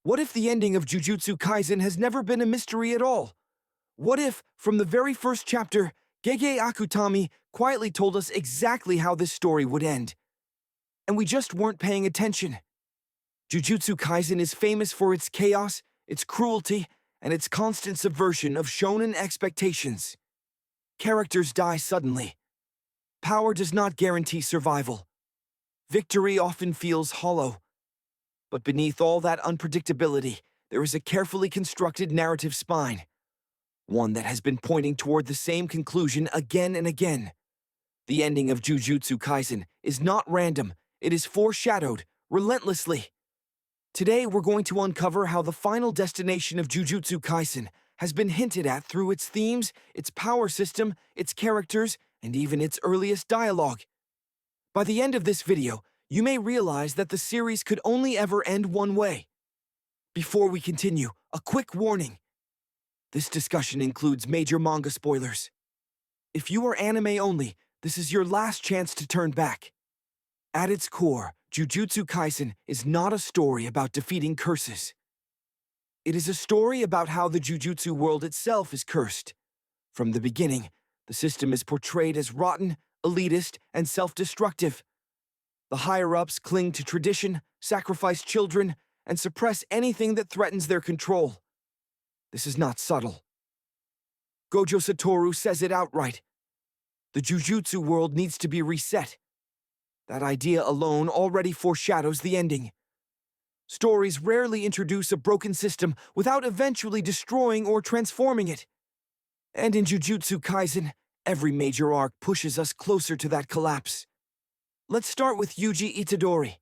What if the ending of Jujutsu Kaisen has never been a mystery at all? What if, from the very first chapter, Gege Akutami quietly told us exactly how this story would end? And we just weren't paying attention. Jujutsu Kaisen is famous for its chaos, its cruelty, and its constant subversion of shonen expectations. Characters die suddenly. Power does not guarantee survival. Victory often feels hollow. But beneath all that unpredictability, there is a carefully constructed narrative spine. One that has been pointing toward the same conclusion again and again. The ending of Jujutsu Kaisen is not random, it is foreshadowed, relentlessly. Today we're going to uncover how the final destination of Jujutsu Kaisen has been hinted at through its themes, its power system, its characters, and even its earliest dialogue. By the end of this video, you may realize that the series could only ever end one way. Before we continue, a quick warning. This discussion includes major manga spoilers. If you are anime only, this is your last chance to turn back. At its core, Jujutsu Kaisen is not a story about defeating curses. It is a story about how the Jujutsu world itself is cursed. From the beginning, the system is portrayed as rotten, elitist, and self-destructive. The higher-ups cling to tradition, sacrifice children, and suppress anything that threatens their control. This is not subtle. Gojo Satoru says it outright. The Jujutsu world needs to be reset. That idea alone already foreshadows the ending. Stories rarely introduce a broken system without eventually destroying or transforming it. And in Jujutsu Kaisen, every major arc pushes us closer to that collapse. Let's start with Yuji Itadori.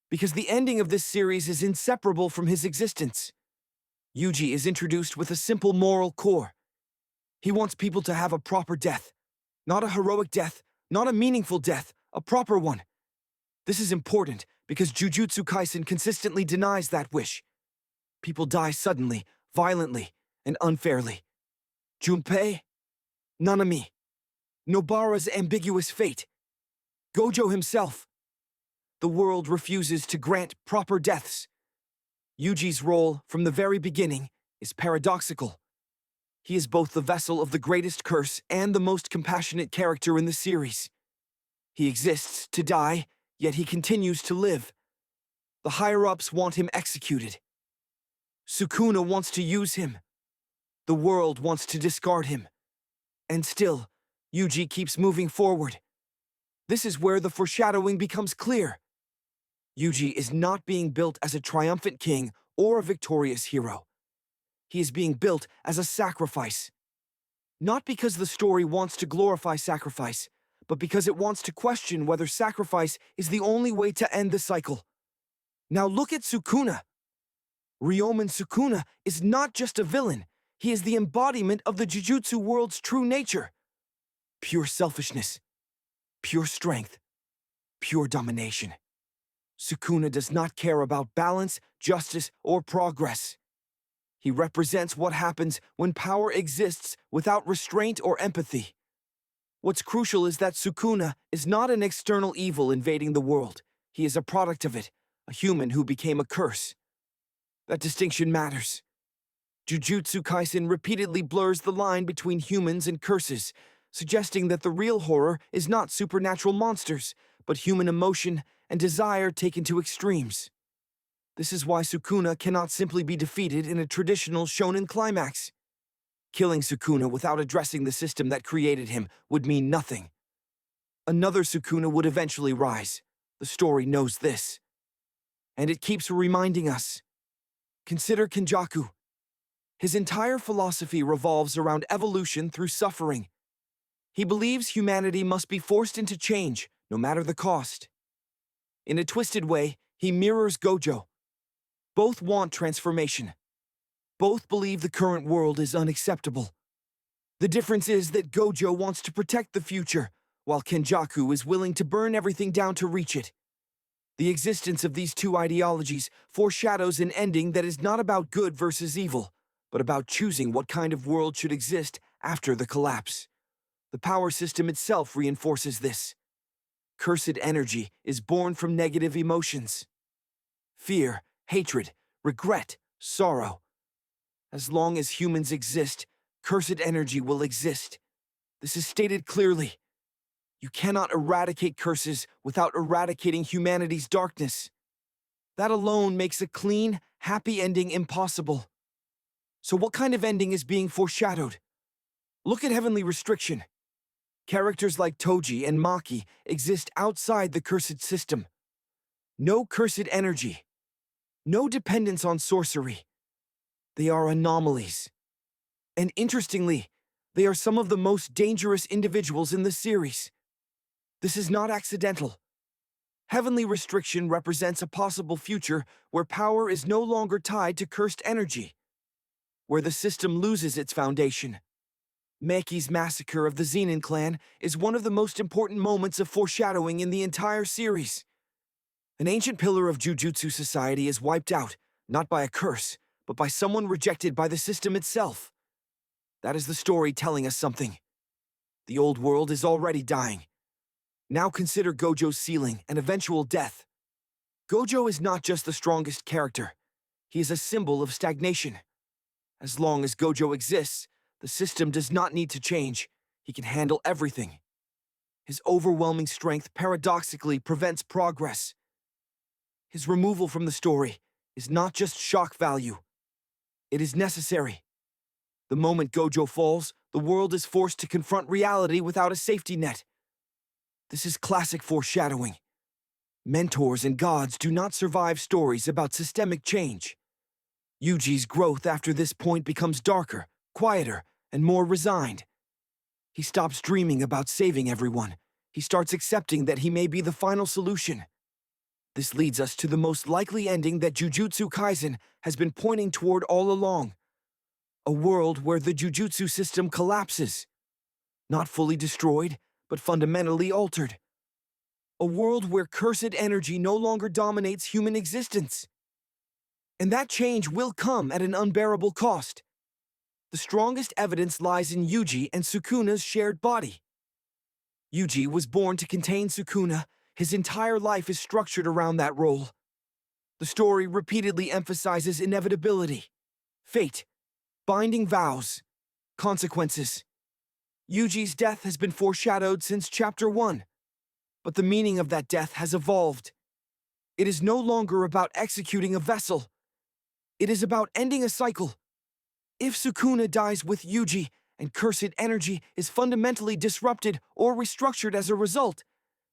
Because the ending of this series is inseparable from his existence. Yuji is introduced with a simple moral core. He wants people to have a proper death. Not a heroic death, not a meaningful death, a proper one. This is important because Jujutsu Kaisen consistently denies that wish. People die suddenly, violently, and unfairly. Junpei, Nanami, Nobara's ambiguous fate, Gojo himself. The world refuses to grant proper deaths. Yuji's role, from the very beginning, is paradoxical. He is both the vessel of the greatest curse and the most compassionate character in the series. He exists to die, yet he continues to live. The higher-ups want him executed. Sukuna wants to use him. The world wants to discard him. And still, Yuji keeps moving forward. This is where the foreshadowing becomes clear. Yuji is not being built as a triumphant king or a victorious hero. He is being built as a sacrifice. Not because the story wants to glorify sacrifice, but because it wants to question whether sacrifice is the only way to end the cycle. Now look at Sukuna. Ryomen Sukuna is not just a villain, he is the embodiment of the Jujutsu world's true nature. Pure selfishness, pure strength, pure domination. Sukuna does not care about balance, justice, or progress. He represents what happens when power exists without restraint or empathy. What's crucial is that Sukuna is not an external evil invading the world. He is a product of it, a human who became a curse. That distinction matters. Jujutsu Kaisen repeatedly blurs the line between humans and curses, suggesting that the real horror is not supernatural monsters, but human emotion and desire taken to extremes. This is why Sukuna cannot simply be defeated in a traditional shonen climax. Killing Sukuna without addressing the system that created him would mean nothing. Another Sukuna would eventually rise. The story knows this. And it keeps reminding us. Consider Kenjaku. His entire philosophy revolves around evolution through suffering. He believes humanity must be forced into change, no matter the cost. In a twisted way, he mirrors Gojo. Both want transformation. Both believe the current world is unacceptable. The difference is that Gojo wants to protect the future, while Kenjaku is willing to burn everything down to reach it. The existence of these two ideologies foreshadows an ending that is not about good versus evil, but about choosing what kind of world should exist after the collapse. The power system itself reinforces this. Cursed energy is born from negative emotions. Fear, hatred, regret, sorrow. As long as humans exist, cursed energy will exist. This is stated clearly. You cannot eradicate curses without eradicating humanity's darkness. That alone makes a clean, happy ending impossible. So what kind of ending is being foreshadowed? Look at Heavenly Restriction. Characters like Toji and Maki exist outside the cursed system. No cursed energy. No dependence on sorcery. They are anomalies. And interestingly, they are some of the most dangerous individuals in the series. This is not accidental. Heavenly Restriction represents a possible future where power is no longer tied to cursed energy, where the system loses its foundation. Maki's massacre of the Zenin clan is one of the most important moments of foreshadowing in the entire series. An ancient pillar of Jujutsu society is wiped out, not by a curse, but by someone rejected by the system itself. That is the story telling us something. The old world is already dying. Now consider Gojo's sealing and eventual death. Gojo is not just the strongest character. He is a symbol of stagnation. As long as Gojo exists, the system does not need to change. He can handle everything. His overwhelming strength paradoxically prevents progress. His removal from the story is not just shock value. It is necessary. The moment Gojo falls, the world is forced to confront reality without a safety net. This is classic foreshadowing. Mentors and gods do not survive stories about systemic change. Yuji's growth after this point becomes darker, quieter, and more resigned. He stops dreaming about saving everyone. He starts accepting that he may be the final solution. This leads us to the most likely ending that Jujutsu Kaisen has been pointing toward all along. A world where the Jujutsu system collapses. Not fully destroyed, but fundamentally altered. A world where cursed energy no longer dominates human existence. And that change will come at an unbearable cost. The strongest evidence lies in Yuji and Sukuna's shared body. Yuji was born to contain Sukuna. His entire life is structured around that role. The story repeatedly emphasizes inevitability, fate, binding vows, consequences. Yuji's death has been foreshadowed since Chapter 1, but the meaning of that death has evolved. It is no longer about executing a vessel. It is about ending a cycle. If Sukuna dies with Yuji, and cursed energy is fundamentally disrupted or restructured as a result,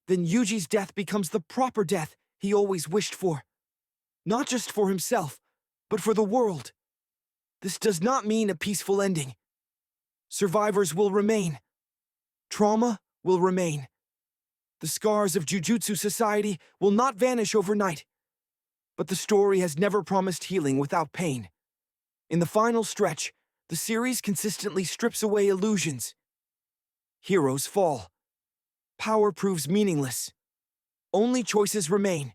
then Yuji's death becomes the proper death he always wished for. Not just for himself, but for the world. This does not mean a peaceful ending. Survivors will remain. Trauma will remain. The scars of Jujutsu society will not vanish overnight. But the story has never promised healing without pain. In the final stretch, the series consistently strips away illusions. Heroes fall. Power proves meaningless. Only choices remain.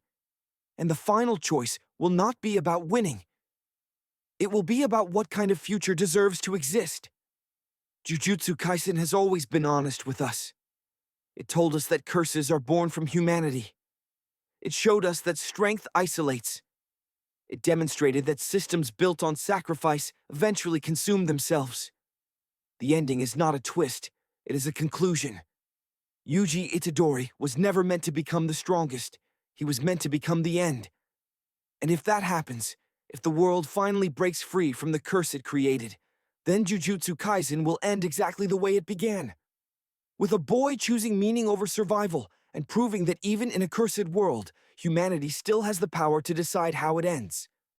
And the final choice will not be about winning. It will be about what kind of future deserves to exist. Jujutsu Kaisen has always been honest with us. It told us that curses are born from humanity. It showed us that strength isolates. It demonstrated that systems built on sacrifice eventually consume themselves. The ending is not a twist, it is a conclusion. Yuji Itadori was never meant to become the strongest. He was meant to become the end. And if that happens, if the world finally breaks free from the curse it created, then Jujutsu Kaisen will end exactly the way it began. With a boy choosing meaning over survival and proving that even in a cursed world, humanity still has the power to decide how it ends.